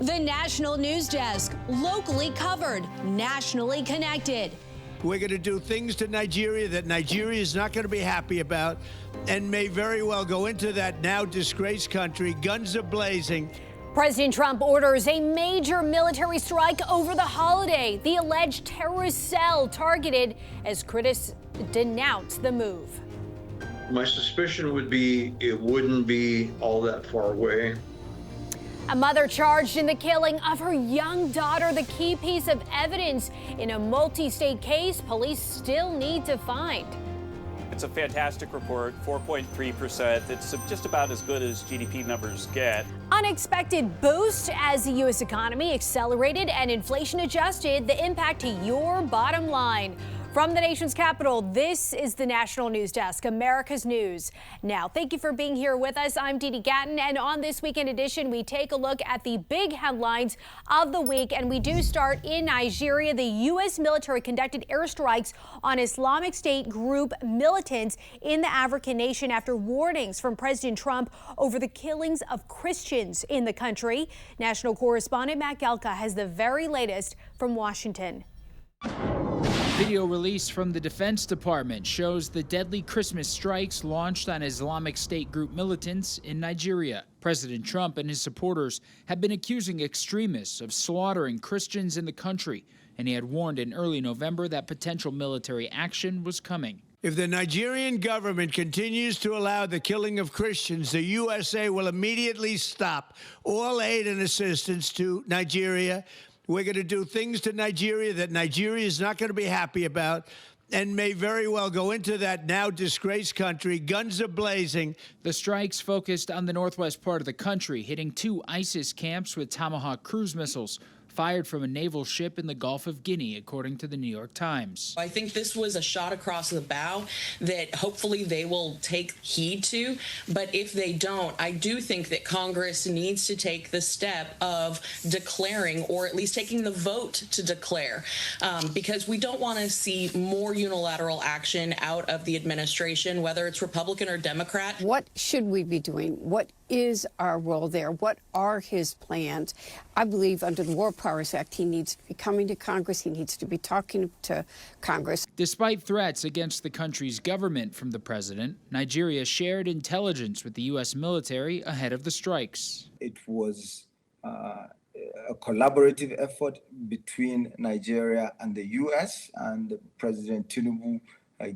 The National News Desk, locally covered, nationally connected. We're going to do things to Nigeria that Nigeria is not going to be happy about and may very well go into that now disgraced country. Guns are blazing. President Trump orders a major military strike over the holiday. The alleged terrorist cell targeted as critics denounce the move. My suspicion would be it wouldn't be all that far away. A mother charged in the killing of her young daughter, the key piece of evidence in a multi-state case police still need to find. It's a fantastic report, 4.3%. It's just about as good as GDP numbers get. Unexpected boost as the U.S. economy accelerated and inflation adjusted, the impact to your bottom line. From the nation's capital, this is the National News Desk, America's News. Now, thank you for being here with us. I'm Dee Dee Gatton, and on this weekend edition, we take a look at the big headlines of the week, and we do start in Nigeria. The U.S. military conducted airstrikes on Islamic State group militants in the African nation after warnings from President Trump over the killings of Christians in the country. National correspondent Matt Gelka has the very latest from Washington. Video release from the Defense Department shows the deadly Christmas strikes launched on Islamic State group militants in Nigeria. President Trump and his supporters have been accusing extremists of slaughtering Christians in the country, and he had warned in early November that potential military action was coming. If the Nigerian government continues to allow the killing of Christians, the USA will immediately stop all aid and assistance to Nigeria. We're going to do things to Nigeria that Nigeria is not going to be happy about and may very well go into that now disgraced country. Guns are blazing. The strikes focused on the northwest part of the country, hitting 2 ISIS camps with Tomahawk cruise missiles fired from a naval ship in the Gulf of Guinea, according to the New York Times. I think this was a shot across the bow that hopefully they will take heed to. But if they don't, I do think that Congress needs to take the step of declaring, or at least taking the vote to declare, because we don't want to see more unilateral action out of the administration, whether it's Republican or Democrat. What should we be doing? What is our role there? What are his plans? I believe under the War Powers Act, he needs to be coming to Congress. He needs to be talking to Congress. Despite threats against the country's government from the president, Nigeria shared intelligence with the U.S. military ahead of the strikes. It was a collaborative effort between Nigeria and the U.S., and President Tinubu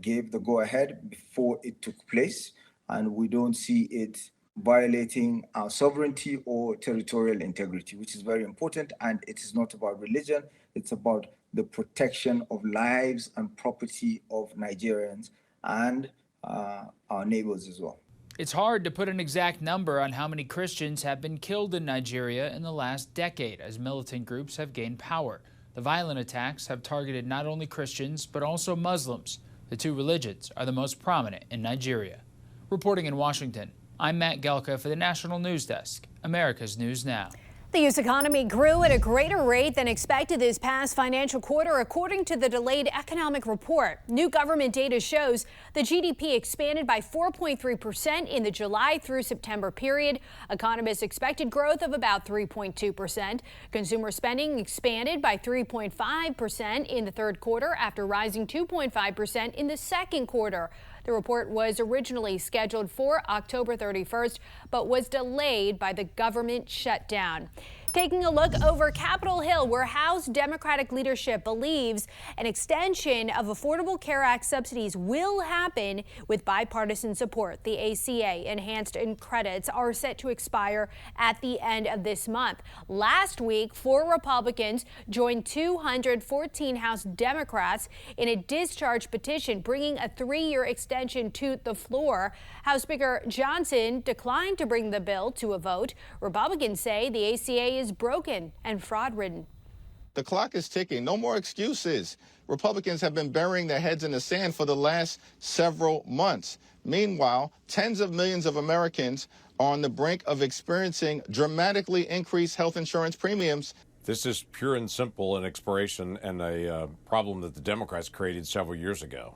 gave the go-ahead before it took place, and we don't see it violating our sovereignty or territorial integrity, which is very important. And it is not about religion. It's about the protection of lives and property of Nigerians and our neighbors as well. It's hard to put an exact number on how many Christians have been killed in Nigeria in the last decade as militant groups have gained power. The violent attacks have targeted not only Christians, but also Muslims. The 2 religions are the most prominent in Nigeria. Reporting in Washington, I'm Matt Gelka for the National News Desk, America's News Now. The U.S. economy grew at a greater rate than expected this past financial quarter, according to the delayed economic report. New government data shows the GDP expanded by 4.3% in the July through September period. Economists expected growth of about 3.2%. Consumer spending expanded by 3.5% in the third quarter after rising 2.5% in the second quarter. The report was originally scheduled for October 31st, but was delayed by the government shutdown. Taking a look over Capitol Hill, where House Democratic leadership believes an extension of Affordable Care Act subsidies will happen with bipartisan support. The ACA enhanced credits are set to expire at the end of this month. Last week, 4 Republicans joined 214 House Democrats in a discharge petition, bringing a 3-year extension to the floor. House Speaker Johnson declined to bring the bill to a vote. Republicans say the ACA is broken and fraud-ridden. The clock is ticking. No more excuses. Republicans have been burying their heads in the sand for the last several months. Meanwhile, tens of millions of Americans are on the brink of experiencing dramatically increased health insurance premiums. This is pure and simple an expiration and a problem that the Democrats created several years ago.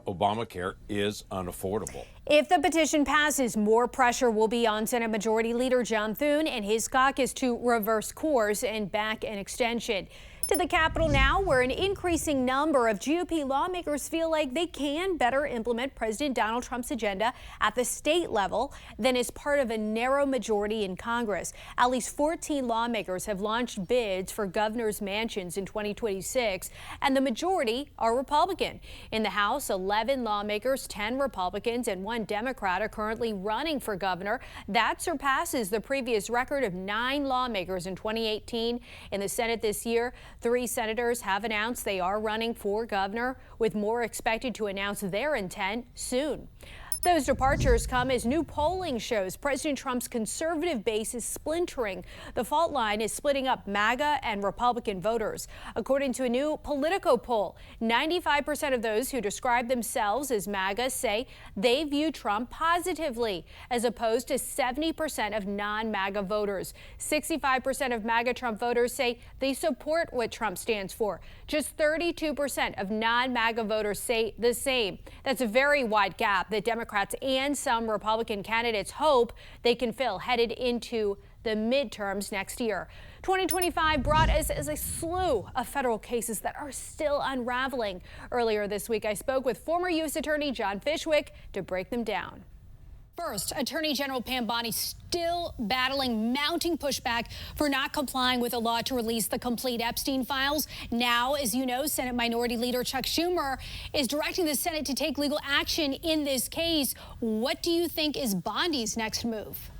Obamacare is unaffordable. If the petition passes, more pressure will be on Senate Majority Leader John Thune and his caucus to reverse course and back an extension. To the Capitol now, where an increasing number of GOP lawmakers feel like they can better implement President Donald Trump's agenda at the state level than as part of a narrow majority in Congress. At least 14 lawmakers have launched bids for governor's mansions in 2026, and the majority are Republican. In the House, 11 lawmakers, 10 Republicans, and 1 Democrat are currently running for governor. That surpasses the previous record of 9 lawmakers in 2018. In the Senate this year, 3 senators have announced they are running for governor, with more expected to announce their intent soon. Those departures come as new polling shows President Trump's conservative base is splintering. The fault line is splitting up MAGA and Republican voters. According to a new Politico poll, 95% of those who describe themselves as MAGA say they view Trump positively, as opposed to 70% of non-MAGA voters. 65% of MAGA Trump voters say they support what Trump stands for. Just 32% of non-MAGA voters say the same. That's a very wide gap that Democrats and some Republican candidates hope they can fill headed into the midterms next year. 2025 brought us as a slew of federal cases that are still unraveling. Earlier this week, I spoke with former U.S. Attorney John Fishwick to break them down. First, Attorney General Pam Bondi still battling mounting pushback for not complying with a law to release the complete Epstein files. Now, as you know, Senate Minority Leader Chuck Schumer is directing the Senate to take legal action in this case. What do you think is Bondi's next move?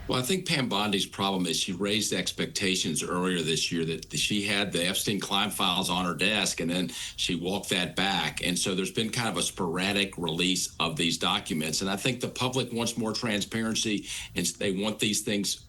Well, I think Pam Bondi's problem is she raised expectations earlier this year that she had the Epstein-Klein files on her desk, and then she walked that back. And so there's been kind of a sporadic release of these documents. And I think the public wants more transparency, and they want these things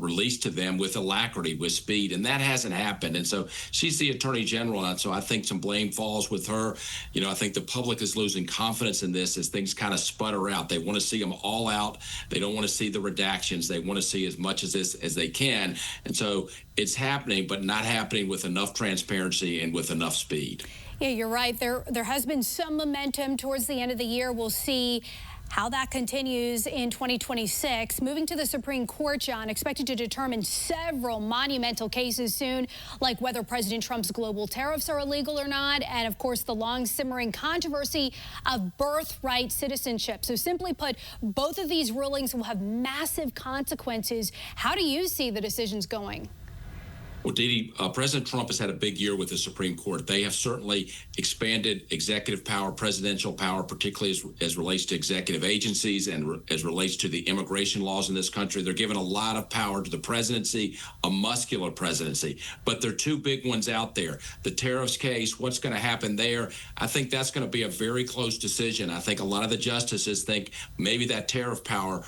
released to them with alacrity, with speed. And that hasn't happened. And so she's the Attorney General. And so I think some blame falls with her. You know, I think the public is losing confidence in this as things kind of sputter out. They want to see them all out. They don't want to see the redactions. They want to see as much of this as they can. And so it's happening, but not happening with enough transparency and with enough speed. Yeah, you're right. There has been some momentum towards the end of the year. We'll see how that continues in 2026. Moving to the Supreme Court, John, expected to determine several monumental cases soon, like whether President Trump's global tariffs are illegal or not, and of course the long simmering controversy of birthright citizenship. So simply put, both of these rulings will have massive consequences. How do you see the decisions going? Well, Dee Dee, President Trump has had a big year with the Supreme Court. They have certainly expanded executive power, presidential power, particularly as relates to executive agencies and as relates to the immigration laws in this country. They're giving a lot of power to the presidency, a muscular presidency. But there are 2 big ones out there. The tariffs case, what's going to happen there? I think that's going to be a very close decision. I think a lot of the justices think maybe that tariff power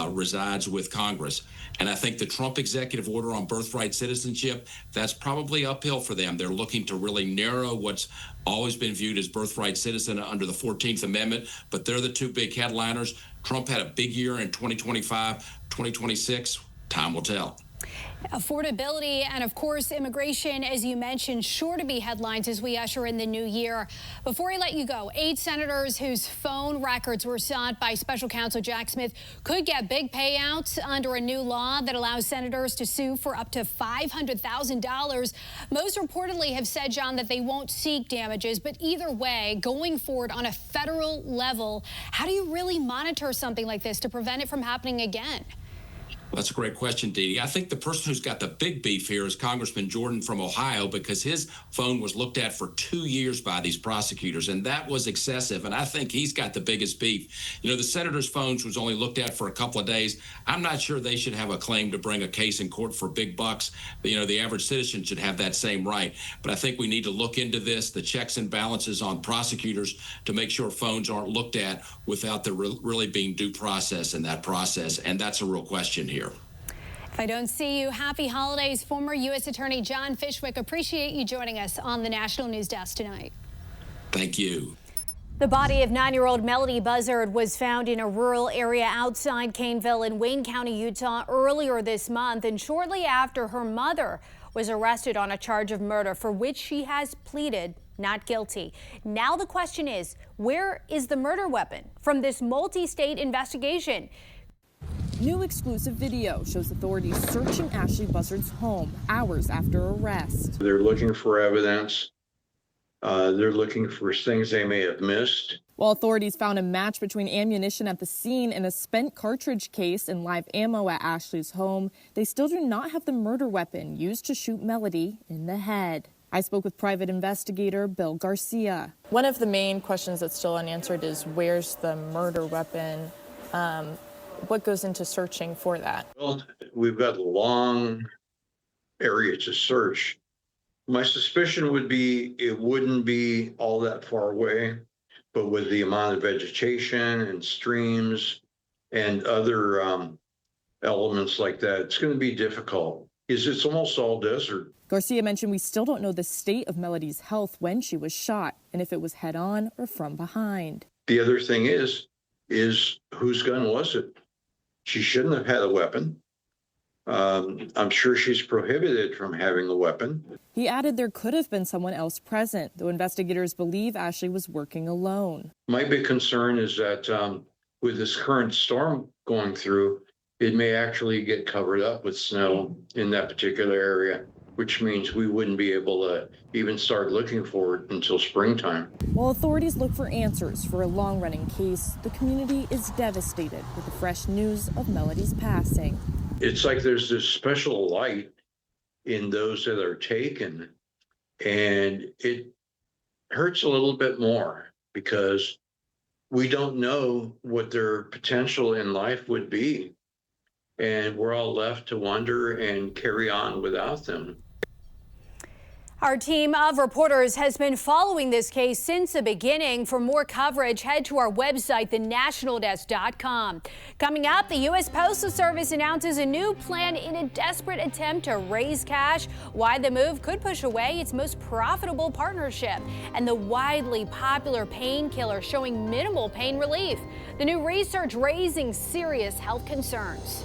resides with Congress. And I think the Trump executive order on birthright citizenship, that's probably uphill for them. They're looking to really narrow what's always been viewed as birthright citizen under the 14th Amendment, but they're the 2 big headliners. Trump had a big year in 2025, 2026, time will tell. Affordability and, of course, immigration, as you mentioned, sure to be headlines as we usher in the new year. Before I let you go, 8 senators whose phone records were sought by special counsel Jack Smith could get big payouts under a new law that allows senators to sue for up to $500,000. Most reportedly have said, John, that they won't seek damages. But either way, going forward on a federal level, how do you really monitor something like this to prevent it from happening again? That's a great question, Dee Dee. I think the person who's got the big beef here is Congressman Jordan from Ohio, because his phone was looked at for 2 years by these prosecutors, and that was excessive. And I think he's got the biggest beef. You know, the senator's phones was only looked at for a couple of days. I'm not sure they should have a claim to bring a case in court for big bucks. You know, the average citizen should have that same right. But I think we need to look into this, the checks and balances on prosecutors, to make sure phones aren't looked at without there really being due process in that process. And that's a real question here. If I don't see you, happy holidays. Former U.S. Attorney John Fishwick, appreciate you joining us on the National News Desk tonight. Thank you. The body of 9-year-old Melody Buzzard was found in a rural area outside Caneville in Wayne County, Utah earlier this month, and shortly after, her mother was arrested on a charge of murder for which she has pleaded not guilty. Now the question is, where is the murder weapon from this multi-state investigation? New exclusive video shows authorities searching Ashley Buzzard's home hours after arrest. They're looking for evidence. They're looking for things they may have missed. While authorities found a match between ammunition at the scene and a spent cartridge case and live ammo at Ashley's home, they still do not have the murder weapon used to shoot Melody in the head. I spoke with private investigator Bill Garcia. One of the main questions that's still unanswered is where's the murder weapon? What goes into searching for that? Well, we've got a long area to search. My suspicion would be it wouldn't be all that far away, but with the amount of vegetation and streams and other elements like that, it's going to be difficult. It's almost all desert. Garcia mentioned we still don't know the state of Melody's health when she was shot and if it was head on or from behind. The other thing is whose gun was it? She shouldn't have had a weapon. I'm sure she's prohibited from having a weapon. He added there could have been someone else present, though investigators believe Ashley was working alone. My big concern is that with this current storm going through, it may actually get covered up with snow in that particular area, which means we wouldn't be able to even start looking for it until springtime. While authorities look for answers for a long-running case, the community is devastated with the fresh news of Melody's passing. It's like there's this special light in those that are taken, and it hurts a little bit more because we don't know what their potential in life would be. And we're all left to wonder and carry on without them. Our team of reporters has been following this case since the beginning. For more coverage, head to our website, thenationaldesk.com. Coming up, the U.S. Postal Service announces a new plan in a desperate attempt to raise cash. Why the move could push away its most profitable partnership. And the widely popular painkiller showing minimal pain relief. The new research raising serious health concerns.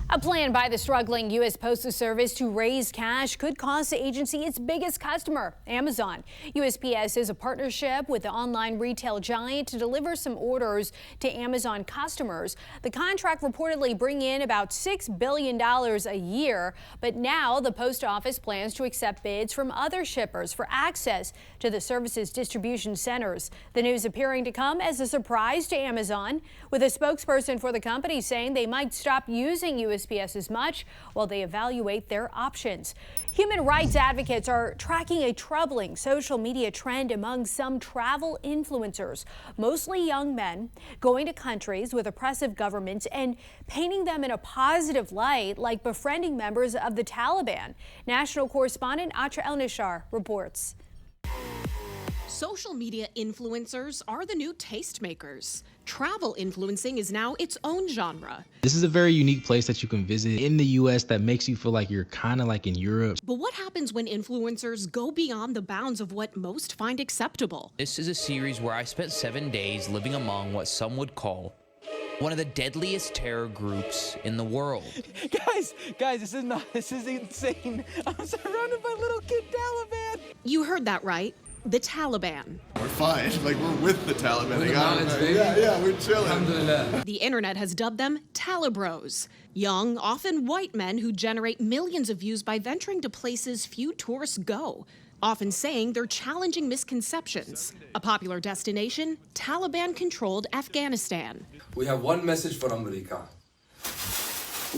A plan by the struggling U.S. Postal Service to raise cash could cost the agency its biggest customer, Amazon. USPS is a partnership with the online retail giant to deliver some orders to Amazon customers. The contract reportedly bring in about $6 billion a year, but now the post office plans to accept bids from other shippers for access to the service's distribution centers. The news appearing to come as a surprise to Amazon, with a spokesperson for the company saying they might stop using USPS as much while they evaluate their options. Human rights advocates are tracking a troubling social media trend among some travel influencers, mostly young men, going to countries with oppressive governments and painting them in a positive light, like befriending members of the Taliban. National correspondent Atra El-Nishar reports. Social media influencers are the new tastemakers. Travel influencing is now its own genre. This is a very unique place that you can visit in the U.S. that makes you feel like you're kind of like in Europe. But what happens when influencers go beyond the bounds of what most find acceptable? This is a series where I spent 7 days living among what some would call one of the deadliest terror groups in the world. Guys, this is insane. I'm surrounded by little kid Taliban. You heard that right. The Taliban. We're fine. Like, we're with the Taliban. We're They got the it. baby. Yeah, we're chilling. Alhamdulillah. The internet has dubbed them Talibros, young, often white men who generate millions of views by venturing to places few tourists go, often saying they're challenging misconceptions. A popular destination, Taliban-controlled Afghanistan. We have one message for America.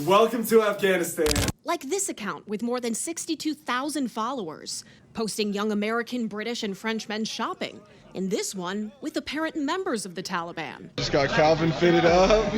Welcome to Afghanistan. Like this account with more than 62,000 followers, posting young American, British, and French men shopping. And this one with apparent members of the Taliban. Just got Calvin fitted up.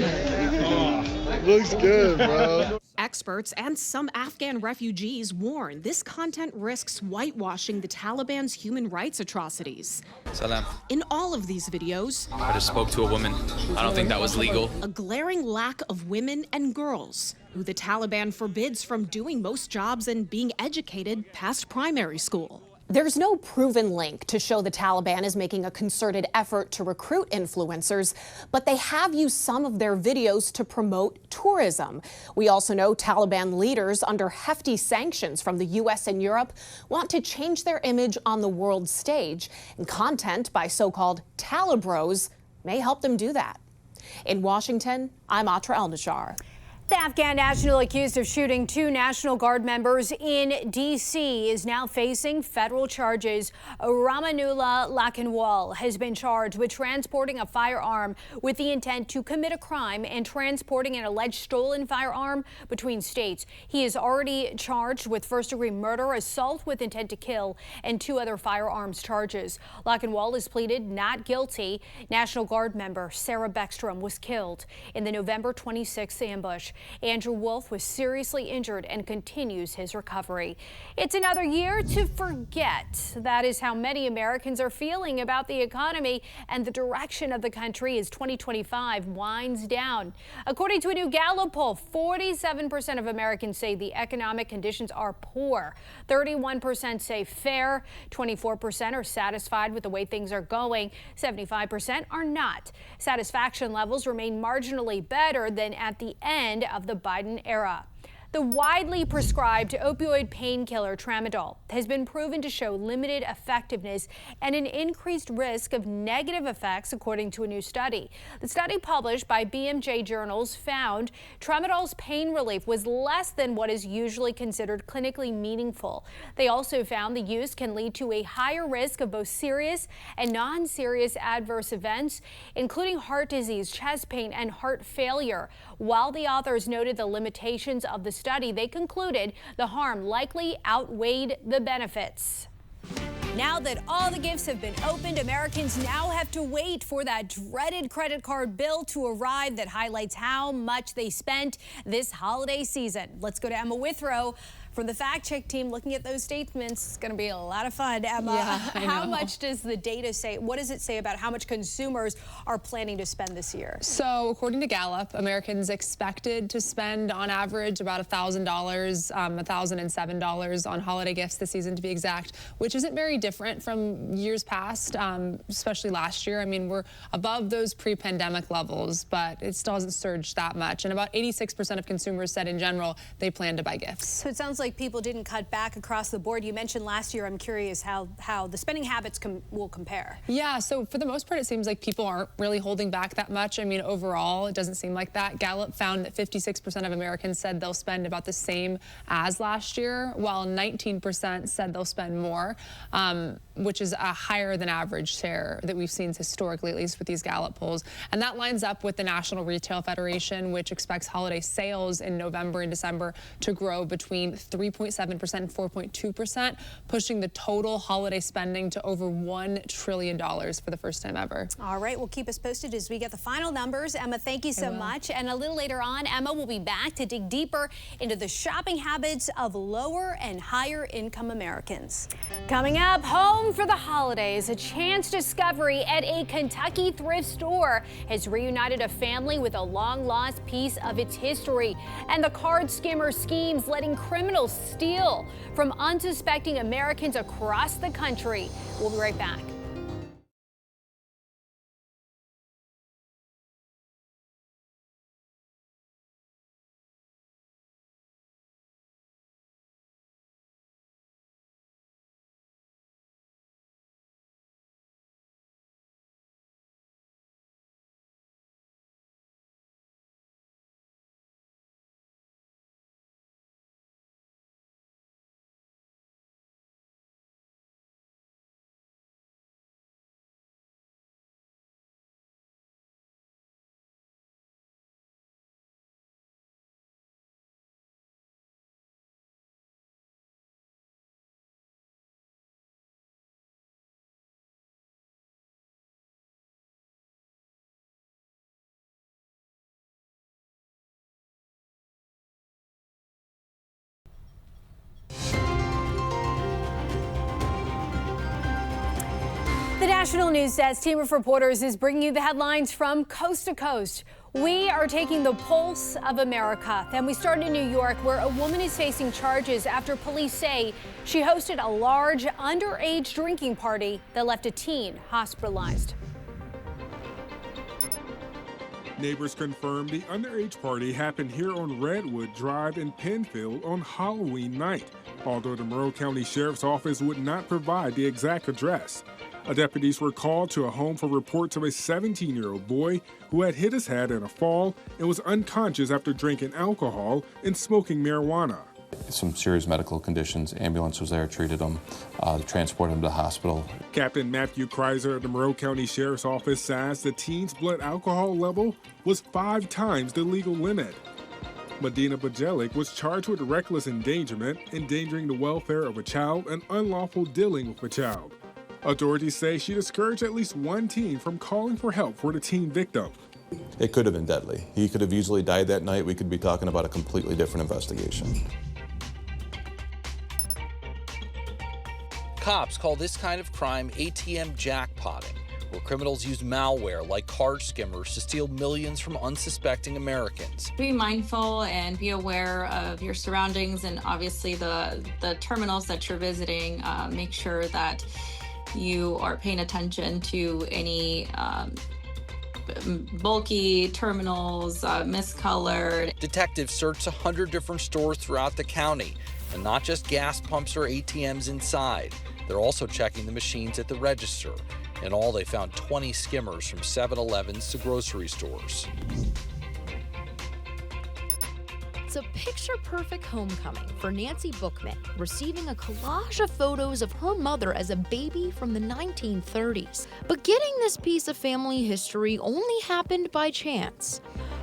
Looks good, bro. Experts and some Afghan refugees warn this content risks whitewashing the Taliban's human rights atrocities. Salam. In all of these videos, I just spoke to a woman. I don't think that was legal. a glaring lack of women and girls, who the Taliban forbids from doing most jobs and being educated past primary school. There's no proven link to show the Taliban is making a concerted effort to recruit influencers, but they have used some of their videos to promote tourism. We also know Taliban leaders under hefty sanctions from the U.S. and Europe want to change their image on the world stage, and content by so-called Talibros may help them do that. In Washington, I'm Atra El-Nashar. The Afghan national accused of shooting 2 National Guard members in D.C. is now facing federal charges. Ramanullah Lakhanwal has been charged with transporting a firearm with the intent to commit a crime and transporting an alleged stolen firearm between states. He is already charged with first-degree murder, assault with intent to kill, and 2 other firearms charges. Lakhanwal has pleaded not guilty. National Guard member Sarah Beckstrom was killed in the November 26th ambush. Andrew Wolf was seriously injured and continues his recovery. It's another year to forget. That is how many Americans are feeling about the economy and the direction of the country as 2025 winds down. According to a new Gallup poll, 47% of Americans say the economic conditions are poor. 31% say fair. 24% are satisfied with the way things are going. 75% are not. Satisfaction levels remain marginally better than at the end of the Biden era. The widely prescribed opioid painkiller tramadol has been proven to show limited effectiveness and an increased risk of negative effects, according to a new study. The study published by BMJ Journals found tramadol's pain relief was less than what is usually considered clinically meaningful. They also found the use can lead to a higher risk of both serious and non-serious adverse events, including heart disease, chest pain, and heart failure. While the authors noted the limitations of the study, they concluded the harm likely outweighed the benefits. Now that all the gifts have been opened, Americans now have to wait for that dreaded credit card bill to arrive that highlights how much they spent this holiday season. Let's go to Emma Withrow from the Fact Check team looking at those statements. It's going to be a lot of fun. Emma, how much does the data say? What does it say about how much consumers are planning to spend this year? So according to Gallup, Americans expected to spend on average about $1,000, $1,007 on holiday gifts this season, to be exact, which isn't very different from years past, especially last year. I mean, we're above those pre-pandemic levels, but it still hasn't surged that much. And about 86% of consumers said in general they plan to buy gifts. So it sounds like people didn't cut back across the board. You mentioned last year. I'm curious how the spending habits will compare. Yeah, so for the most part, it seems like people aren't really holding back that much. I mean, overall, it doesn't seem like that. Gallup found that 56% of Americans said they'll spend about the same as last year, while 19% said they'll spend more, which is a higher than average share that we've seen historically, at least with these Gallup polls. And that lines up with the National Retail Federation, which expects holiday sales in November and December to grow between 3 3.7% and 4.2%, pushing the total holiday spending to over $1 trillion for the first time ever. All right, well, keep us posted as we get the final numbers. Emma, thank you so much. And a little later on, Emma will be back to dig deeper into the shopping habits of lower and higher income Americans. Coming up, home for the holidays, a chance discovery at a Kentucky thrift store has reunited a family with a long-lost piece of its history. And the card skimmer schemes letting criminals steal from unsuspecting Americans across the country. We'll be right back. The National News Desk team of reporters is bringing you the headlines from coast to coast. We are taking the pulse of America. Then we start in New York, where a woman is facing charges after police say she hosted a large underage drinking party that left a teen hospitalized. Neighbors confirmed the underage party happened here on Redwood Drive in Penfield on Halloween night, although the Monroe County Sheriff's Office would not provide the exact address. Deputies were called to a home for reports of a 17-year-old boy who had hit his head in a fall and was unconscious after drinking alcohol and smoking marijuana. Some serious medical conditions. Ambulance was there, treated him, transported him to the hospital. Captain Matthew Kreiser at the Monroe County Sheriff's Office says the teen's blood alcohol level was 5 times the legal limit. Medina Bajelic was charged with reckless endangerment, endangering the welfare of a child, and unlawful dealing with a child. Authorities say she discouraged at least one teen from calling for help for the teen victim. It could have been deadly. He could have easily died that night. We could be talking about a completely different investigation. Cops call this kind of crime ATM jackpotting, where criminals use malware like card skimmers to steal millions from unsuspecting Americans. Be mindful and be aware of your surroundings and obviously the terminals that you're visiting. Make sure that you are paying attention to any bulky terminals, miscolored. Detectives searched 100 different stores throughout the county, and not just gas pumps or ATMs inside. They're also checking the machines at the register. In all, they found 20 skimmers from 7-Elevens to grocery stores. It's a picture-perfect homecoming for Nancy Bookman, receiving a collage of photos of her mother as a baby from the 1930s. But getting this piece of family history only happened by chance.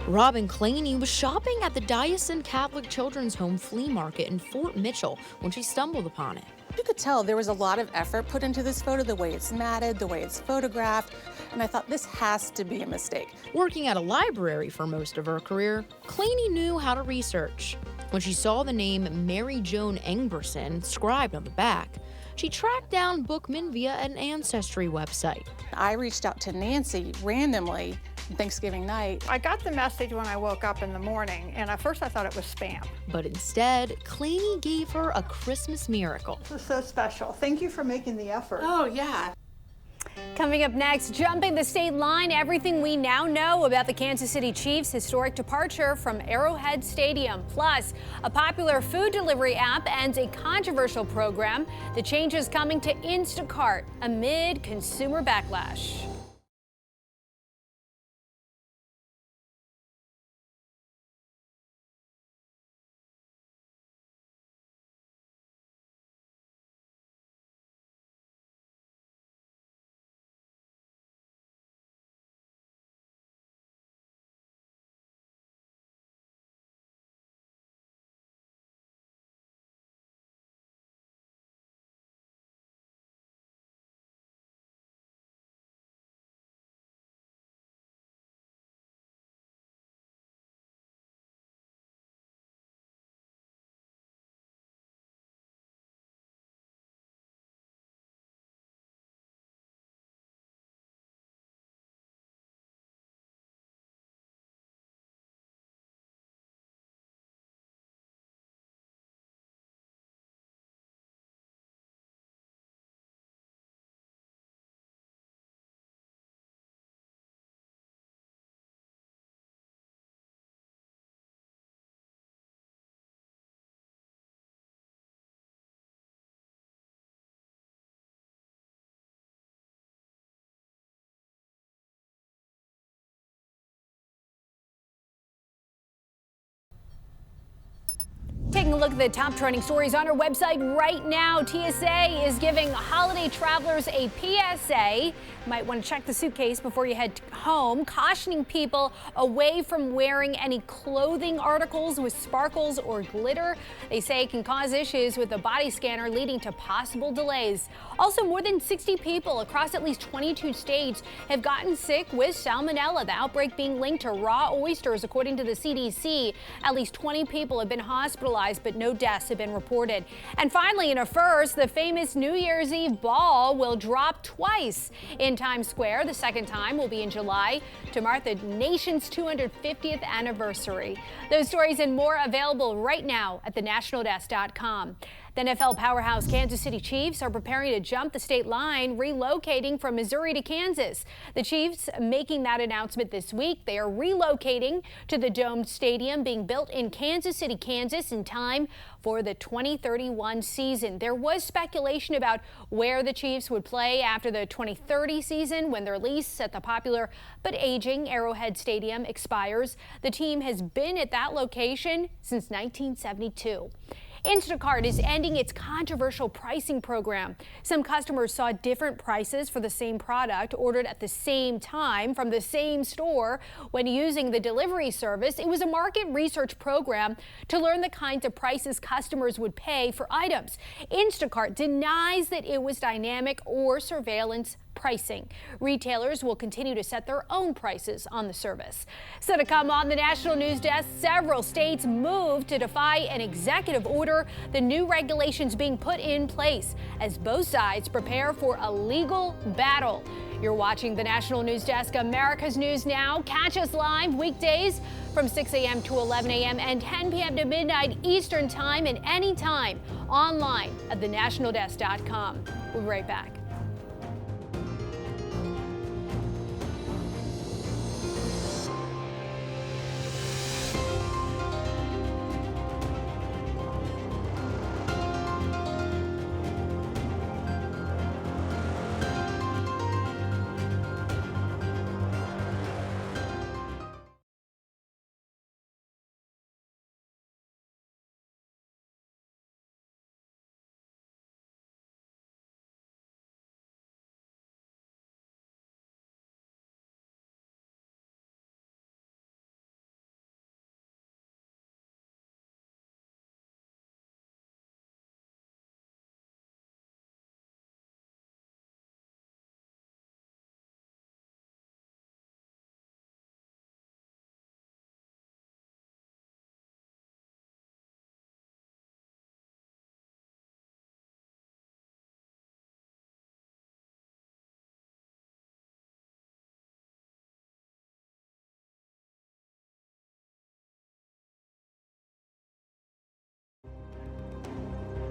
Robin Claney was shopping at the Diocesan Catholic Children's Home flea market in Fort Mitchell when she stumbled upon it. You could tell there was a lot of effort put into this photo, the way it's matted, the way it's photographed, and I thought this has to be a mistake. Working at a library for most of her career, Claney knew how to research. When she saw the name Mary Joan Engberson inscribed on the back, she tracked down Bookman via an ancestry website. I reached out to Nancy randomly Thanksgiving night. I got the message when I woke up in the morning, and at first I thought it was spam. But instead, Claney gave her a Christmas miracle. This is so special. Thank you for making the effort. Oh, yeah. Coming up next, jumping the state line, everything we now know about the Kansas City Chiefs' historic departure from Arrowhead Stadium. Plus, a popular food delivery app ends a controversial program. The changes coming to Instacart amid consumer backlash. at the top trending stories on our website right now. TSA is giving holiday travelers a PSA. You might want to check the suitcase before you head home, cautioning people away from wearing any clothing articles with sparkles or glitter. They say it can cause issues with the body scanner, leading to possible delays. Also, more than 60 people across at least 22 states have gotten sick with salmonella, the outbreak being linked to raw oysters, according to the CDC. At least 20 people have been hospitalized, but no deaths have been reported. And finally, in a first, the famous New Year's Eve ball will drop twice in Times Square. The second time will be in July to mark the nation's 250th anniversary. Those stories and more available right now at thenationaldesk.com. The NFL powerhouse Kansas City Chiefs are preparing to jump the state line, relocating from Missouri to Kansas. The Chiefs making that announcement this week. They are relocating to the domed stadium being built in Kansas City, Kansas, in time for the 2031 season. There was speculation about where the Chiefs would play after the 2030 season when their lease at the popular but aging Arrowhead Stadium expires. The team has been at that location since 1972. Instacart is ending its controversial pricing program. Some customers saw different prices for the same product ordered at the same time from the same store when using the delivery service. It was a market research program to learn the kinds of prices customers would pay for items. Instacart denies that it was dynamic or surveillance pricing. Retailers will continue to set their own prices on the service. So to come on the National News Desk, several states moved to defy an executive order. The new regulations being put in place as both sides prepare for a legal battle. You're watching the National News Desk, America's News Now. Catch us live weekdays from 6 a.m. to 11 a.m. and 10 p.m. to midnight Eastern Time and anytime online at thenationaldesk.com. We'll be right back.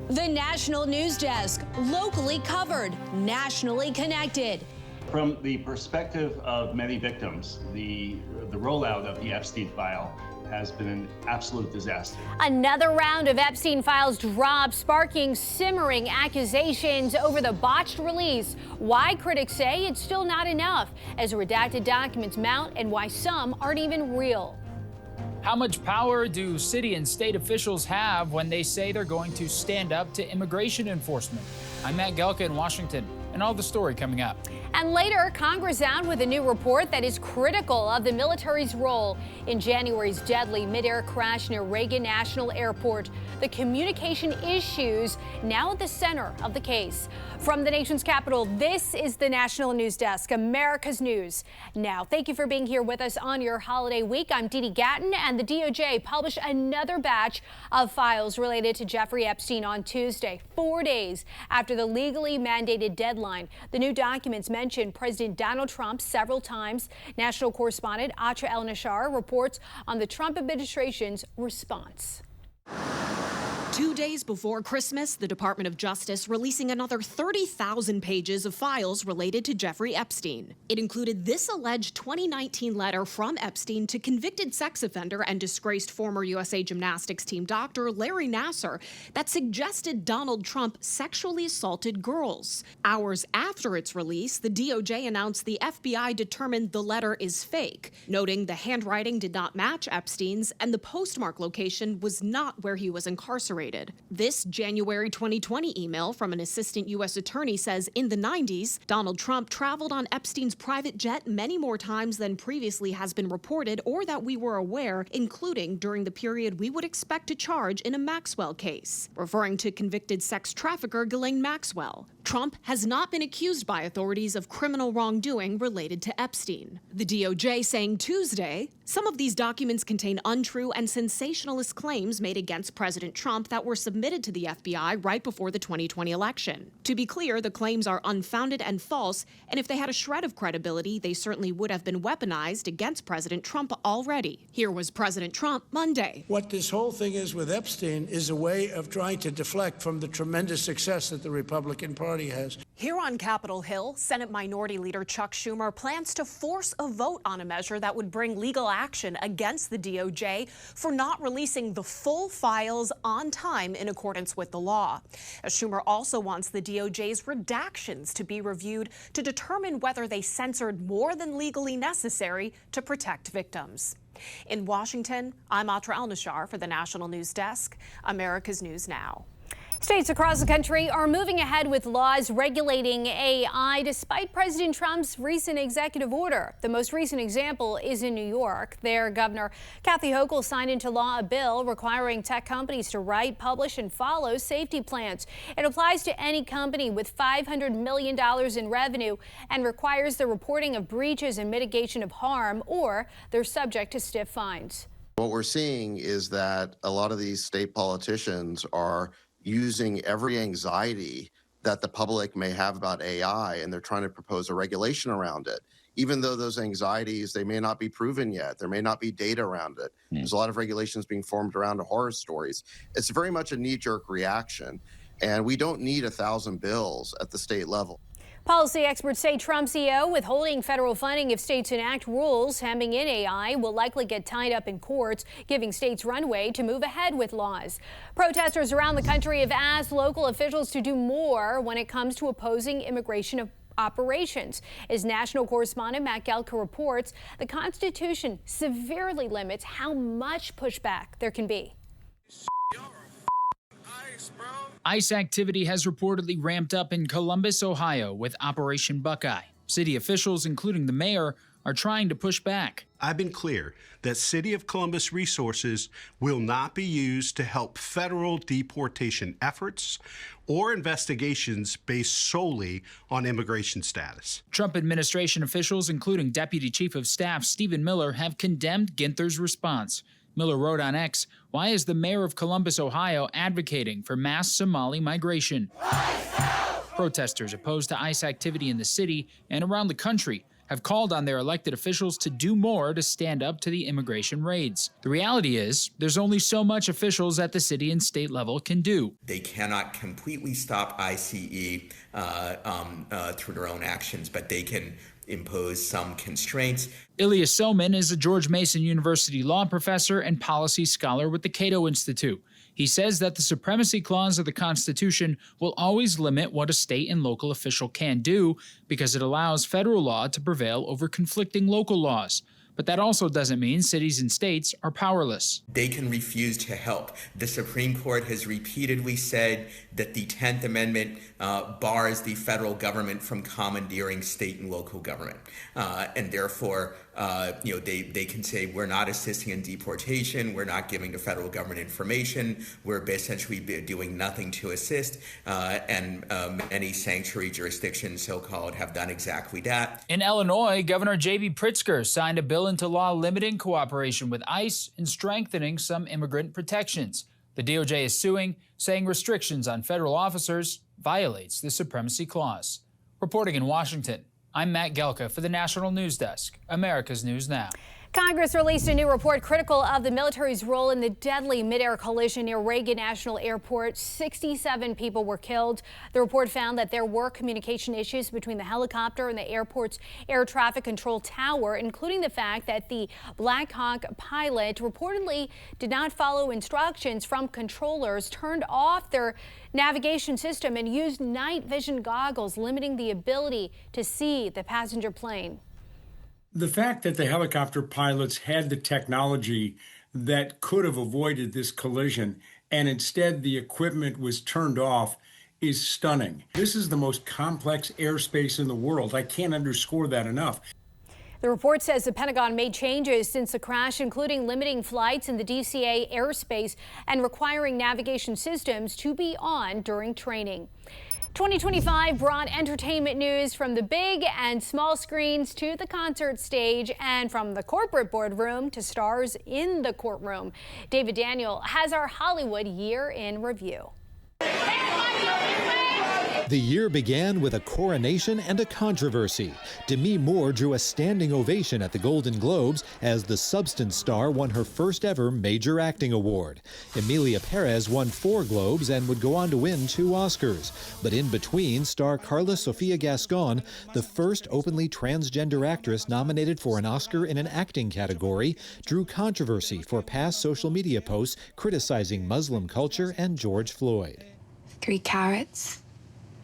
The National News Desk, locally covered, nationally connected. From the perspective of many victims, the rollout of the Epstein file has been an absolute disaster. Another round of Epstein files dropped, sparking simmering accusations over the botched release. Why critics say it's still not enough as redacted documents mount and why some aren't even real. How much power do city and state officials have when they say they're going to stand up to immigration enforcement? I'm Matt Gelka in Washington, and all the story coming up. And later, Congress out with a new report that is critical of the military's role in January's deadly mid-air crash near Reagan National Airport. The communication issues now at the center of the case. From the nation's capital, this is the National News Desk, America's News Now. Thank you for being here with us on your holiday week. I'm Dee Dee Gatton, and the DOJ published another batch of files related to Jeffrey Epstein on Tuesday, 4 days after the legally mandated deadline. The new documents mentioned President Donald Trump several times. National correspondent Atra El-Nashar reports on the Trump administration's response. 2 days before Christmas, the Department of Justice releasing another 30,000 pages of files related to Jeffrey Epstein. It included this alleged 2019 letter from Epstein to convicted sex offender and disgraced former USA Gymnastics team doctor Larry Nassar that suggested Donald Trump sexually assaulted girls. Hours after its release, the DOJ announced the FBI determined the letter is fake, noting the handwriting did not match Epstein's and the postmark location was not where he was incarcerated. incarcerated. This January 2020 email from an assistant U.S. attorney says in the 90s, Donald Trump traveled on Epstein's private jet many more times than previously has been reported or that we were aware, including during the period we would expect to charge in a Maxwell case, referring to convicted sex trafficker Ghislaine Maxwell. Trump has not been accused by authorities of criminal wrongdoing related to Epstein. The DOJ saying Tuesday, some of these documents contain untrue and sensationalist claims made against President Trump that were submitted to the FBI right before the 2020 election. To be clear, the claims are unfounded and false, and if they had a shred of credibility, they certainly would have been weaponized against President Trump already. Here was President Trump Monday. What this whole thing is with Epstein is a way of trying to deflect from the tremendous success that the Republican Party has. Here on Capitol Hill, Senate Minority Leader Chuck Schumer plans to force a vote on a measure that would bring legal action against the DOJ for not releasing the full files on time in accordance with the law. Schumer also wants the DOJ's redactions to be reviewed to determine whether they censored more than legally necessary to protect victims. In Washington, I'm Atra Al-Nashar for the National News Desk, America's News Now. States across the country are moving ahead with laws regulating AI despite President Trump's recent executive order. The most recent example is in New York. There, Governor Kathy Hochul signed into law a bill requiring tech companies to write, publish, and follow safety plans. It applies to any company with $500 million in revenue and requires the reporting of breaches and mitigation of harm, or they're subject to stiff fines. What we're seeing is that a lot of these state politicians are using every anxiety that the public may have about AI, and they're trying to propose a regulation around it. Even though those anxieties, they may not be proven yet. There may not be data around it. There's a lot of regulations being formed around horror stories. It's very much a knee-jerk reaction, and we don't need 1,000 bills at the state level. Policy experts say Trump's EO withholding federal funding if states enact rules hemming in AI will likely get tied up in courts, giving states runway to move ahead with laws. Protesters around the country have asked local officials to do more when it comes to opposing immigration operations. As national correspondent Matt Gelka reports, the Constitution severely limits how much pushback there can be. ICE activity has reportedly ramped up in Columbus, Ohio, with Operation Buckeye. City officials, including the mayor, are trying to push back. I've been clear that City of Columbus resources will not be used to help federal deportation efforts or investigations based solely on immigration status. Trump administration officials, including Deputy Chief of Staff Stephen Miller, have condemned Ginther's response. Miller wrote on X, "Why is the mayor of Columbus, Ohio, advocating for mass Somali migration?" Protesters opposed to ICE activity in the city and around the country have called on their elected officials to do more to stand up to the immigration raids. The reality is, there's only so much officials at the city and state level can do. They cannot completely stop ICE through their own actions, but they can impose some constraints. Ilya Soman is a George Mason University law professor and policy scholar with the Cato Institute. He says that the supremacy clause of the Constitution will always limit what a state and local official can do because it allows federal law to prevail over conflicting local laws. But that also doesn't mean cities and states are powerless. They can refuse to help. The Supreme Court has repeatedly said that the 10th Amendment bars the federal government from commandeering state and local government. And therefore, they can say, we're not assisting in deportation, we're not giving the federal government information, we're essentially doing nothing to assist. And many sanctuary jurisdictions, so-called, have done exactly that. In Illinois, Governor J.B. Pritzker signed a bill into law limiting cooperation with ICE and strengthening some immigrant protections. The DOJ is suing, saying restrictions on federal officers violates the Supremacy Clause. Reporting in Washington, I'm Matt Gelka for the National News Desk, America's News Now. Congress released a new report critical of the military's role in the deadly mid-air collision near Reagan National Airport. 67 people were killed. The report found that there were communication issues between the helicopter and the airport's air traffic control tower, including the fact that the Black Hawk pilot reportedly did not follow instructions from controllers, turned off their navigation system, and used night vision goggles, limiting the ability to see the passenger plane. The fact that the helicopter pilots had the technology that could have avoided this collision, and instead the equipment was turned off, is stunning. This is the most complex airspace in the world. I can't underscore that enough. The report says the Pentagon made changes since the crash, including limiting flights in the DCA airspace and requiring navigation systems to be on during training. 2025 brought entertainment news from the big and small screens to the concert stage and from the corporate boardroom to stars in the courtroom. David Daniel has our Hollywood year in review. The year began with a coronation and a controversy. Demi Moore drew a standing ovation at the Golden Globes as the Substance star won her first ever major acting award. Emilia Perez won 4 Globes and would go on to win 2 Oscars. But in between, star Carla Sofia Gascon, the first openly transgender actress nominated for an Oscar in an acting category, drew controversy for past social media posts criticizing Muslim culture and George Floyd. 3 carats.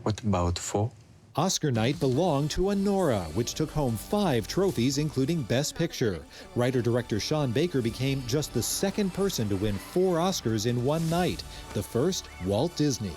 What about 4? Oscar night belonged to Anora, which took home 5 trophies, including Best Picture. Writer-director Sean Baker became just the second person to win 4 Oscars in one night. The first, Walt Disney.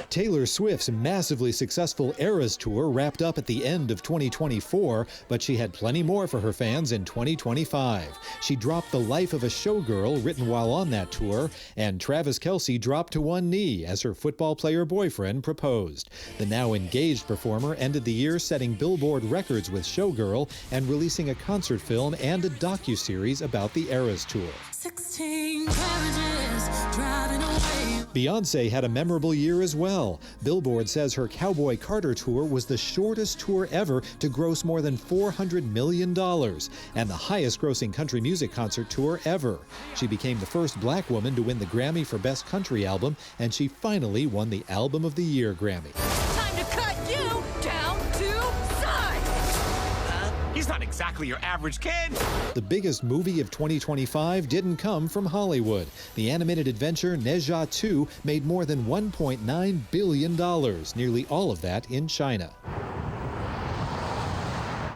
Taylor Swift's massively successful Eras Tour wrapped up at the end of 2024, but she had plenty more for her fans in 2025. She dropped The Life of a Showgirl, written while on that tour, and Travis Kelce dropped to one knee as her football player boyfriend proposed. The now engaged performer ended the year setting Billboard records with Showgirl and releasing a concert film and a docuseries about the Eras Tour. 16 carriages driving away. Beyonce had a memorable year as well. Billboard says her Cowboy Carter tour was the shortest tour ever to gross more than $400 million and the highest grossing country music concert tour ever. She became the first black woman to win the Grammy for Best Country Album, and she finally won the Album of the Year Grammy. Time to cut you down to size. He's not exactly your average kid. The biggest movie of 2025 didn't come from Hollywood. The animated adventure Ne Zha 2 made more than $1.9 billion, nearly all of that in China.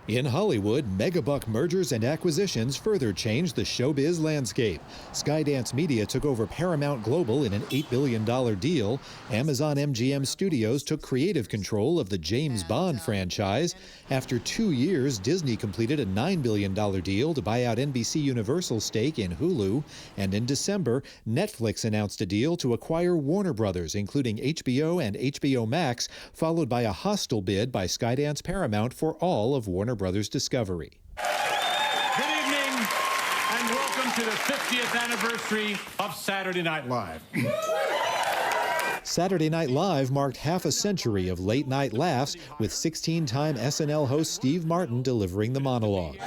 In Hollywood, megabuck mergers and acquisitions further changed the showbiz landscape. Skydance Media took over Paramount Global in an $8 billion deal. Amazon MGM Studios took creative control of the James Bond franchise. After 2 years, Disney completed a $9 billion deal to buy out NBC Universal's stake in Hulu. And in December, Netflix announced a deal to acquire Warner Brothers, including HBO and HBO Max, followed by a hostile bid by Skydance Paramount for all of Warner Brothers Discovery. Good evening, and welcome to the 50th anniversary of Saturday Night Live. Saturday Night Live marked half a century of late-night laughs, with 16-time SNL host Steve Martin delivering the monologue.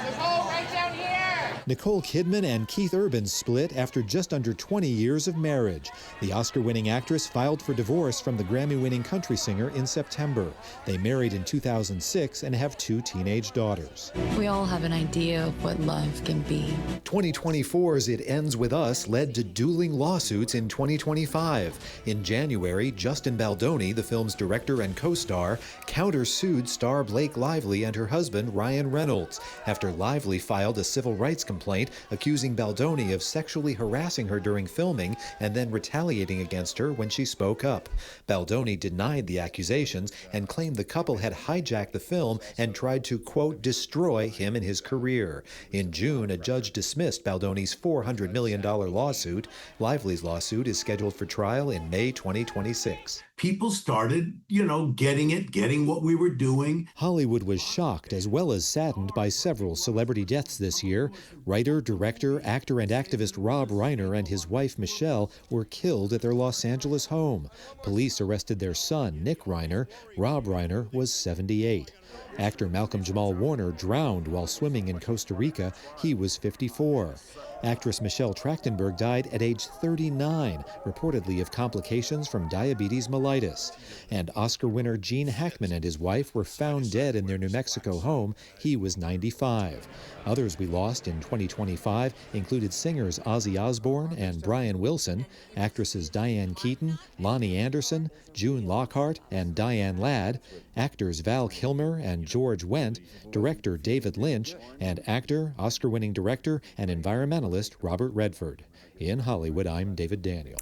Nicole Kidman and Keith Urban split after just under 20 years of marriage. The Oscar-winning actress filed for divorce from the Grammy-winning country singer in September. They married in 2006 and have 2 teenage daughters. We all have an idea of what love can be. 2024's It Ends With Us led to dueling lawsuits in 2025. In January, Justin Baldoni, the film's director and co-star, countersued star Blake Lively and her husband Ryan Reynolds after Lively filed a civil rights complaint accusing Baldoni of sexually harassing her during filming and then retaliating against her when she spoke up. Baldoni denied the accusations and claimed the couple had hijacked the film and tried to, quote, destroy him and his career. In June, a judge dismissed Baldoni's $400 million lawsuit. Lively's lawsuit is scheduled for trial in May 2026. People started, getting what we were doing. Hollywood was shocked as well as saddened by several celebrity deaths this year. Writer, director, actor, and activist Rob Reiner and his wife Michelle were killed at their Los Angeles home. Police arrested their son, Nick Reiner. Rob Reiner was 78. Actor Malcolm Jamal Warner drowned while swimming in Costa Rica. He was 54. Actress Michelle Trachtenberg died at age 39, reportedly of complications from diabetes mellitus. And Oscar winner Gene Hackman and his wife were found dead in their New Mexico home. He was 95. Others we lost in 2025 included singers Ozzy Osbourne and Brian Wilson, actresses Diane Keaton, Lonnie Anderson, June Lockhart, and Diane Ladd, actors Val Kilmer and George Wendt, director David Lynch, and actor, Oscar-winning director, and environmentalist Robert Redford. In Hollywood, I'm David Daniel.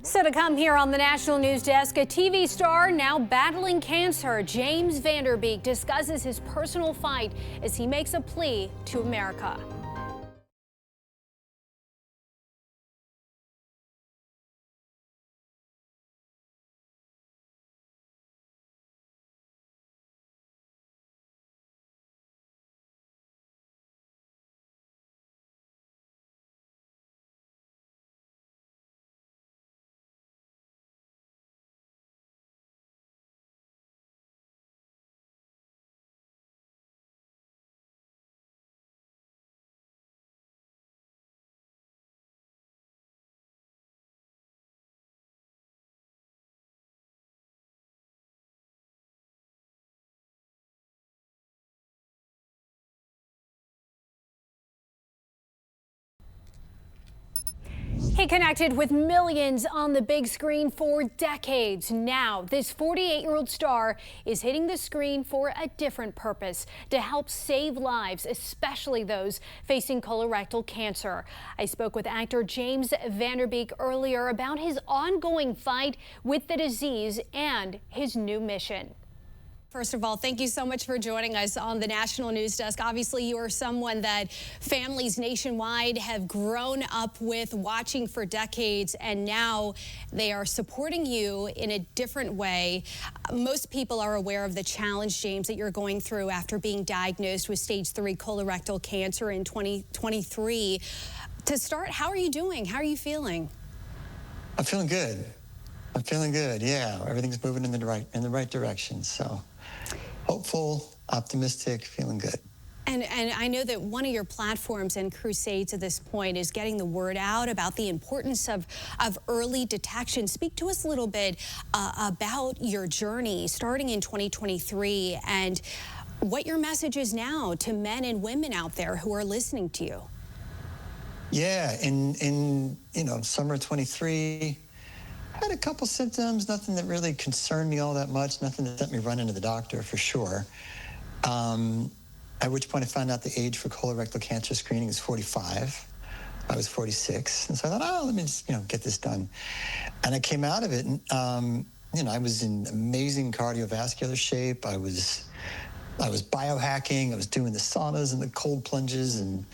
So to come here on the National News Desk, a TV star now battling cancer, James Vander Beek, discusses his personal fight as he makes a plea to America. He connected with millions on the big screen for decades. Now, this 48-year-old star is hitting the screen for a different purpose, to help save lives, especially those facing colorectal cancer. I spoke with actor James Vander Beek earlier about his ongoing fight with the disease and his new mission. First of all, thank you so much for joining us on the National News Desk. Obviously, you are someone that families nationwide have grown up with, watching for decades, and now they are supporting you in a different way. Most people are aware of the challenge, James, that you're going through after being diagnosed with stage 3 colorectal cancer in 2023. To start, how are you doing? How are you feeling? I'm feeling good. I'm feeling good. Yeah, everything's moving in the right direction. So hopeful, optimistic, feeling good. And I know that one of your platforms and crusades at this point is getting the word out about the importance of early detection. Speak to us a little bit about your journey starting in 2023 and what your message is now to men and women out there who are listening to you. Yeah, in summer 23, I had a couple symptoms, nothing that really concerned me all that much, nothing that sent me running to the doctor for sure. At which point I found out the age for colorectal cancer screening is 45. I was 46. And so I thought, let me just, get this done. And I came out of it and, I was in amazing cardiovascular shape. I was biohacking. I was doing the saunas and the cold plunges and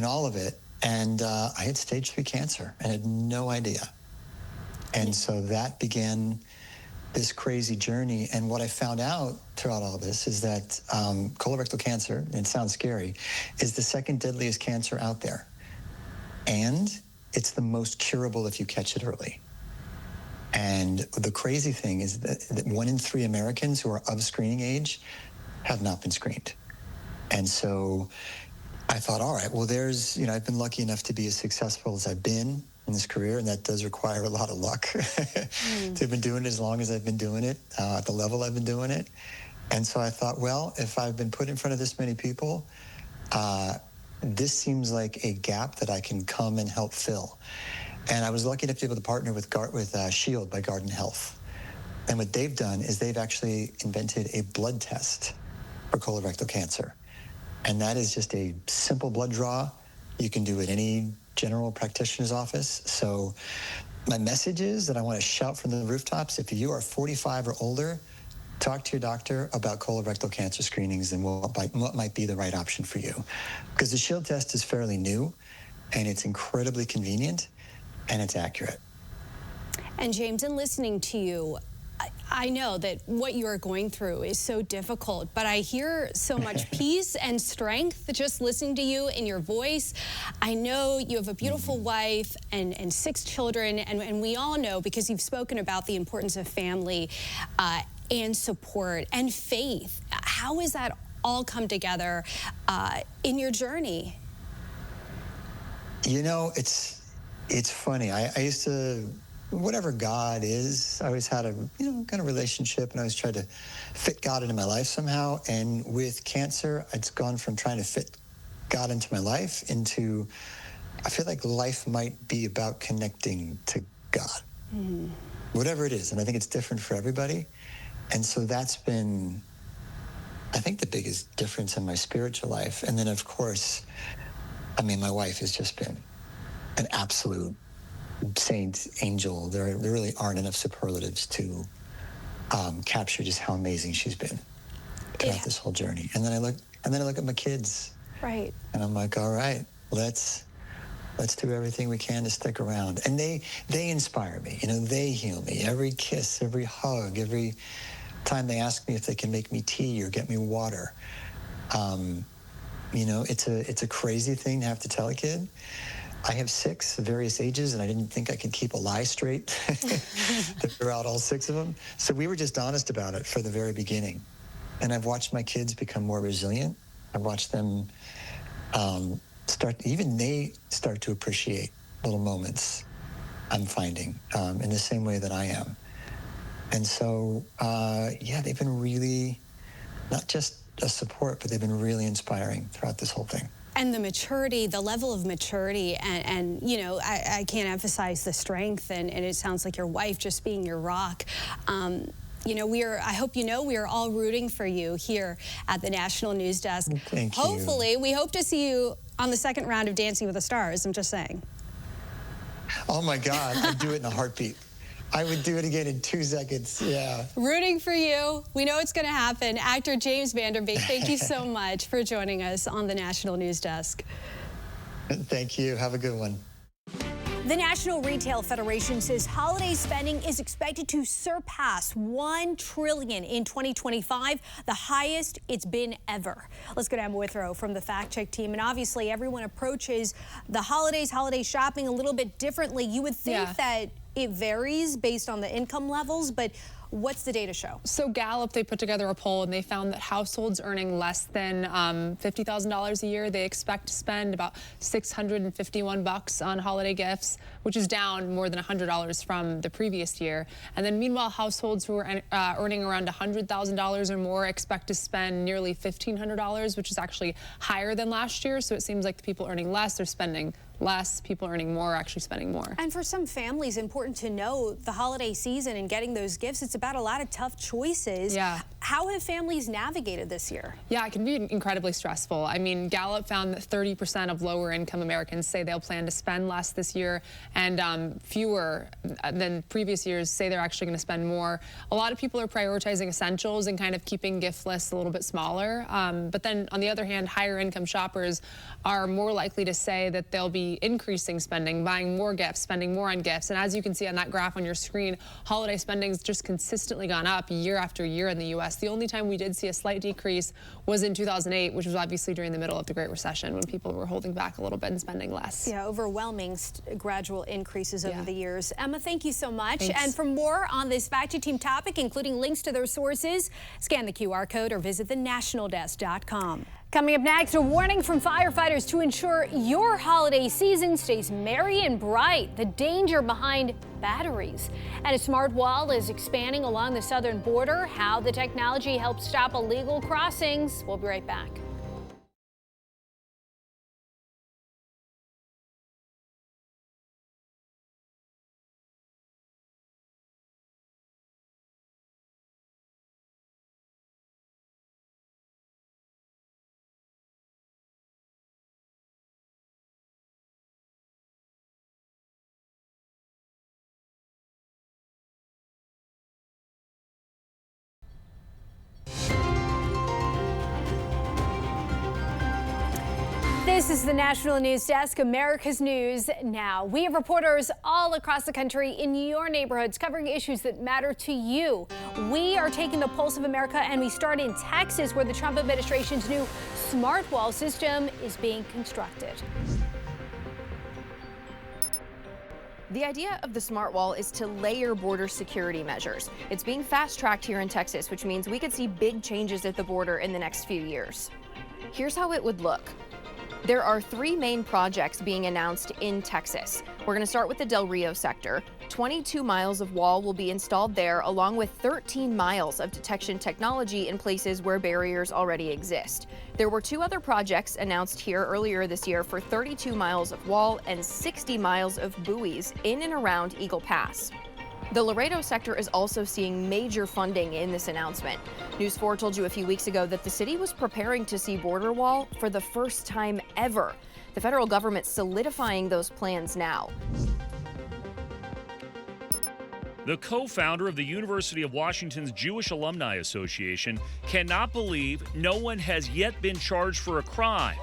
all of it. And I had stage 3 cancer and had no idea. And so that began this crazy journey. And what I found out throughout all this is that colorectal cancer, and it sounds scary, is the second deadliest cancer out there. And it's the most curable if you catch it early. And the crazy thing is that 1 in 3 Americans who are of screening age have not been screened. And so I thought, all right, well, I've been lucky enough to be as successful as I've been in this career, and that does require a lot of luck to have been doing it as long as I've been doing it, at the level I've been doing it. And so I thought, well, if I've been put in front of this many people, this seems like a gap that I can come and help fill. And I was lucky enough to be able to partner with Shield by Garden Health. And what they've done is they've actually invented a blood test for colorectal cancer. And that is just a simple blood draw. You can do it any general practitioner's office. So my message is that I want to shout from the rooftops, if you are 45 or older, talk to your doctor about colorectal cancer screenings and what might be the right option for you. Because the Shield test is fairly new, and it's incredibly convenient, and it's accurate. And James, in listening to you, I know that what you are going through is so difficult, but I hear so much peace and strength just listening to you and your voice. I know you have a beautiful wife and 6 children, and we all know, because you've spoken about the importance of family and support and faith. How has that all come together in your journey? It's funny. I used to, whatever God is, I always had a kind of relationship, and I always tried to fit God into my life somehow. And with cancer, it's gone from trying to fit God into my life into, I feel like life might be about connecting to God, whatever it is. And I think it's different for everybody. And so that's been, I think, the biggest difference in my spiritual life. And then, of course, I mean, my wife has just been an absolute saint, angel. There really aren't enough superlatives to capture just how amazing she's been throughout this whole journey. And then I look at my kids. Right. And I'm like, all right, let's do everything we can to stick around. And they inspire me. You know, they heal me. Every kiss, every hug, every time they ask me if they can make me tea or get me water. You know, it's a crazy thing to have to tell a kid. I have 6 of various ages, and I didn't think I could keep a lie straight throughout all 6 of them. So we were just honest about it for the very beginning. And I've watched my kids become more resilient. I've watched them start to appreciate little moments I'm finding in the same way that I am. And so, yeah, they've been really, not just a support, but they've been really inspiring throughout this whole thing. And the maturity, the level of maturity, and you know, I can't emphasize the strength, and it sounds like your wife just being your rock. You know, I hope you know we are all rooting for you here at the National News Desk. Thank you. Hopefully, we hope to see you on the second round of Dancing with the Stars, I'm just saying. Oh my God, I'd do it in a heartbeat. I would do it again in 2 seconds, yeah. Rooting for you. We know it's going to happen. Actor James Vander Beek, thank you so much for joining us on the National News Desk. Thank you. Have a good one. The National Retail Federation says holiday spending is expected to surpass $1 trillion in 2025, the highest it's been ever. Let's go to Emma Withrow from the Fact Check team. And obviously, everyone approaches the holiday shopping a little bit differently. You would think that it varies based on the income levels, but what's the data show? So Gallup, they put together a poll and they found that households earning less than $50,000 a year, they expect to spend about $651 on holiday gifts, which is down more than $100 from the previous year. And then meanwhile, households who are earning around $100,000 or more expect to spend nearly $1,500, which is actually higher than last year. So it seems like the people earning less are spending less, people earning more are actually spending more. And for some families, important to know the holiday season and getting those gifts, it's about a lot of tough choices. Yeah. How have families navigated this year? Yeah, it can be incredibly stressful. I mean, Gallup found that 30% of lower income Americans say they'll plan to spend less this year, and fewer than previous years say they're actually going to spend more. A lot of people are prioritizing essentials and kind of keeping gift lists a little bit smaller. But then on the other hand, higher income shoppers are more likely to say that they'll be increasing spending, buying more gifts, spending more on gifts. And as you can see on that graph on your screen, holiday spending's just consistently gone up year after year in the U.S. The only time we did see a slight decrease was in 2008, which was obviously during the middle of the Great Recession when people were holding back a little bit and spending less. Yeah, overwhelming gradual increases over the years. Emma, thank you so much. Thanks. And for more on this Fact Check team topic, including links to their sources, scan the QR code or visit thenationaldesk.com. Coming up next, a warning from firefighters to ensure your holiday season stays merry and bright. The danger behind batteries. And a smart wall is expanding along the southern border. How the technology helps stop illegal crossings. We'll be right back. This is the National News Desk, America's News Now. We have reporters all across the country in your neighborhoods covering issues that matter to you. We are taking the pulse of America, and we start in Texas, where the Trump administration's new smart wall system is being constructed. The idea of the smart wall is to layer border security measures. It's being fast-tracked here in Texas, which means we could see big changes at the border in the next few years. Here's how it would look. There are 3 main projects being announced in Texas. We're going to start with the Del Rio sector. 22 miles of wall will be installed there, along with 13 miles of detection technology in places where barriers already exist. There were 2 other projects announced here earlier this year for 32 miles of wall and 60 miles of buoys in and around Eagle Pass. The Laredo sector is also seeing major funding in this announcement. News 4 told you a few weeks ago that the city was preparing to see border wall for the first time ever. The federal government solidifying those plans now. The co-founder of the University of Washington's Jewish Alumni Association cannot believe no one has yet been charged for a crime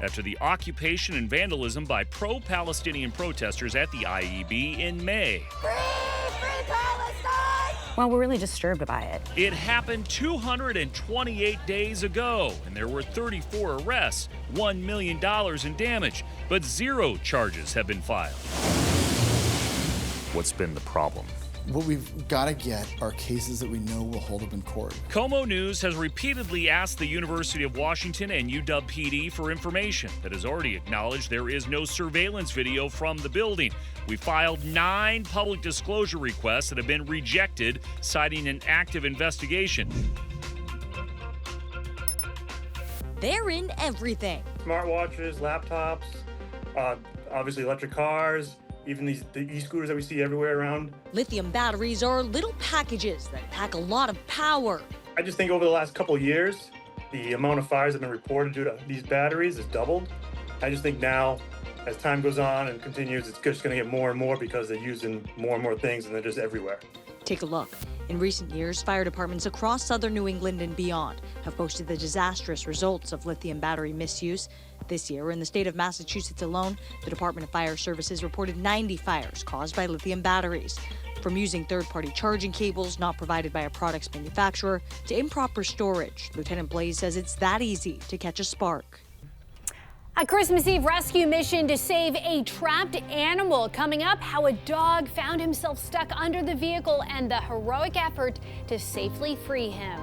after the occupation and vandalism by pro-Palestinian protesters at the IEB in May. Free Palestine! Well, we're really disturbed by it. It happened 228 days ago, and there were 34 arrests, $1 million in damage, but 0 charges have been filed. What's been the problem? What we've got to get are cases that we know will hold up in court. Como News has repeatedly asked the University of Washington and UW PD for information that has already acknowledged there is no surveillance video from the building. We filed 9 public disclosure requests that have been rejected, citing an active investigation. They're in everything. Smartwatches, laptops, obviously electric cars, even the e-scooters that we see everywhere around. Lithium batteries are little packages that pack a lot of power. I just think over the last couple of years, the amount of fires that have been reported due to these batteries has doubled. I just think now, as time goes on and continues, it's just going to get more and more because they're using more and more things and they're just everywhere. Take a look. In recent years, fire departments across southern New England and beyond have posted the disastrous results of lithium battery misuse. This year, in the state of Massachusetts alone, the Department of Fire Services reported 90 fires caused by lithium batteries. From using third-party charging cables not provided by a product's manufacturer to improper storage, Lieutenant Blaze says it's that easy to catch a spark. A Christmas Eve rescue mission to save a trapped animal. Coming up, how a dog found himself stuck under the vehicle and the heroic effort to safely free him.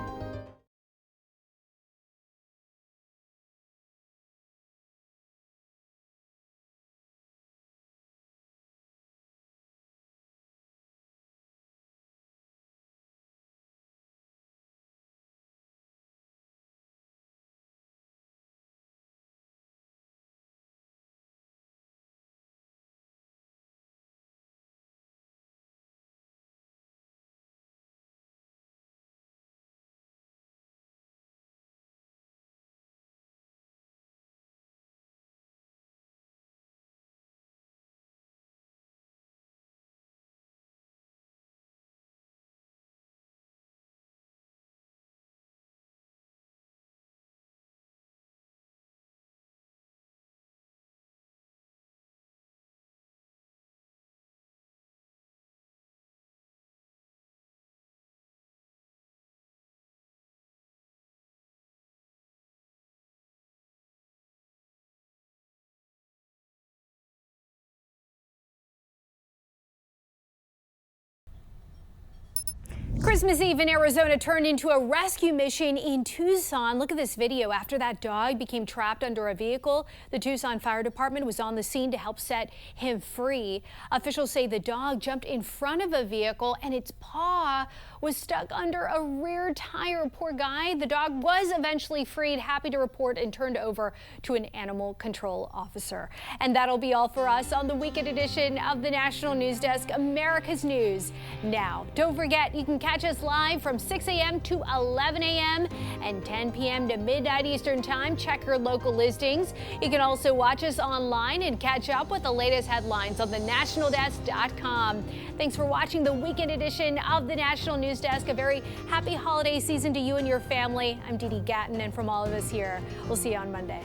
Christmas Eve in Arizona turned into a rescue mission in Tucson. Look at this video. After that dog became trapped under a vehicle, the Tucson Fire Department was on the scene to help set him free. Officials say the dog jumped in front of a vehicle and its paw was stuck under a rear tire. Poor guy. The dog was eventually freed, happy to report, and turned over to an animal control officer. And that'll be all for us on the weekend edition of the National News Desk, America's News Now. Don't forget, you can catch us live from 6 a.m. to 11 a.m. and 10 p.m. to midnight Eastern Time. Check your local listings. You can also watch us online and catch up with the latest headlines on thenationaldesk.com. Thanks for watching the weekend edition of the National News Desk. A very happy holiday season to you and your family. I'm Dee Dee Gatton, and from all of us here, we'll see you on Monday.